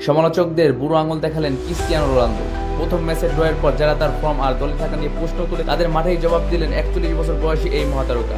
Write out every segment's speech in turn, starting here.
সমালোচকদের বুড়ো আঙুল দেখালেন ক্রিস্টিয়ানো রোনালদো। প্রথম ম্যাচের ড্রয়ের পর যারা তার ফর্ম আর দলে থাকা নিয়ে প্রশ্ন তুলে তাদের মাঠেই জবাব দিলেন 41 বছর বয়সী এই মহাতারকা।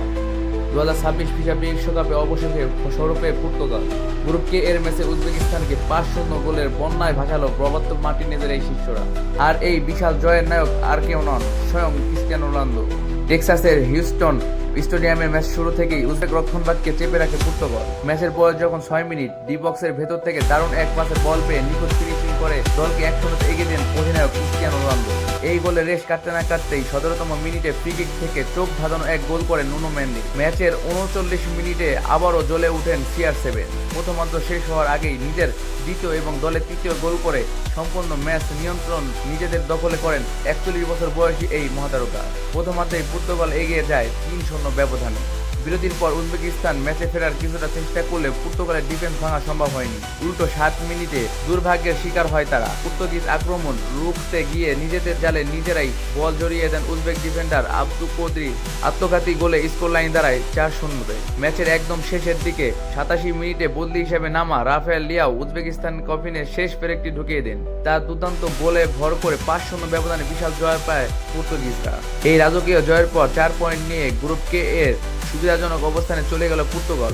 2026 ফিফা বিশ্বকাপে অবশেষে সৌরভে পর্তুগাল গ্রুপ কে এর ম্যাচে উজবেকিস্তানকে 5-0 গোলের বন্যায় ভাসালো রবার্তো মার্টিনেজের এই শিষ্যরা। আর এই বিশাল জয়ের নায়ক আর কেউ নন, স্বয়ং ক্রিস্টিয়ানো রোনালদো। টেক্সাসের হিউস্টন স্টেডিয়ামে ম্যাচ শুরু থেকেই উজবেক রক্ষণভাগকে চেপে রাখে পর্তুগাল। ম্যাচের বয়স যখন 6 মিনিট, ডি বক্সের ভেতর থেকে দারুণ এক পাসে বল পেয়ে নিখুঁত ফিনিশিং করে দলকে 1-0 এগিয়ে দেন অধিনায়ক ক্রিস্টিয়ানো রোনালদো। এই গোলে রেশ কাটতে না কাটতেই 17তম মিনিটে ফ্রি কিক থেকে চোখ ধাঁধানো এক গোল করেন নুনো মেন্ডি। ম্যাচের 39 মিনিটে আবারও জ্বলে উঠেন CR7। প্রথমার্ধ শেষ হওয়ার আগেই নিজের দ্বিতীয় এবং দলের তৃতীয় গোল করে সম্পূর্ণ ম্যাচ নিয়ন্ত্রণ নিজেদের দখলে করেন 41 বছর বয়সী এই মহাতারকা। প্রথমার্ধেই পর্তুগাল এগিয়ে যায় 3-0 ব্যবধানে। বিরতির পর উজবেকিস্তান ম্যাচে ফেরার কিছুটা চেষ্টা করলে পর্তুগালের ডিফেন্স ভাঙা সম্ভব হয়নি। উল্টো 7 মিনিটে দুর্ভাগ্যের শিকার হয় তারা। পর্তুগিজ আক্রমণ রুখতে গিয়ে নিজেদের জালে নিজেরাই বল জড়িয়ে দেন উজবেক ডিফেন্ডার আব্দু কোদ্রি। আত্মঘাতী গোলে স্কোর লাইন দাঁড়ায় 4-0। ম্যাচের একদম শেষের দিকে 87 মিনিটে বদলি হিসেবে নামা রাফায়েল লিয়াও উজবেকিস্তান কফিনে শেষ পেরেকটি ঢুকিয়ে দেন। তার দুর্দান্ত গোলে ভর করে 5-0 ব্যবধানে বিশাল জয় পায় পর্তুগিজরা। এই রাজকীয় জয়ের পর 4 পয়েন্ট নিয়ে গ্রুপ কে এর সুবিধাজনক অবস্থানে চলে গেল পর্তুগাল।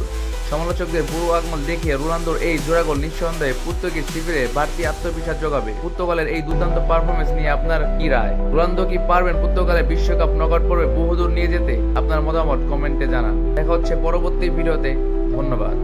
সমালোচকদের বুড়ো আঙুল দেখিয়ে রোনালদোর এই জোড়া গোল নিঃসন্দেহে পর্তুগিজ শিবিরে বাড়তি আত্মবিশ্বাস যোগাবে। পর্তুগালের এই দুর্দান্ত পারফরমেন্স নিয়ে আপনার কি রায়? রোনালদো কি পারবেন পর্তুগালের বিশ্বকাপ নকআউট পর্বে বহুদূর নিয়ে যেতে? আপনার মতামত কমেন্টে জানান। দেখা হচ্ছে পরবর্তী ভিডিওতে। ধন্যবাদ।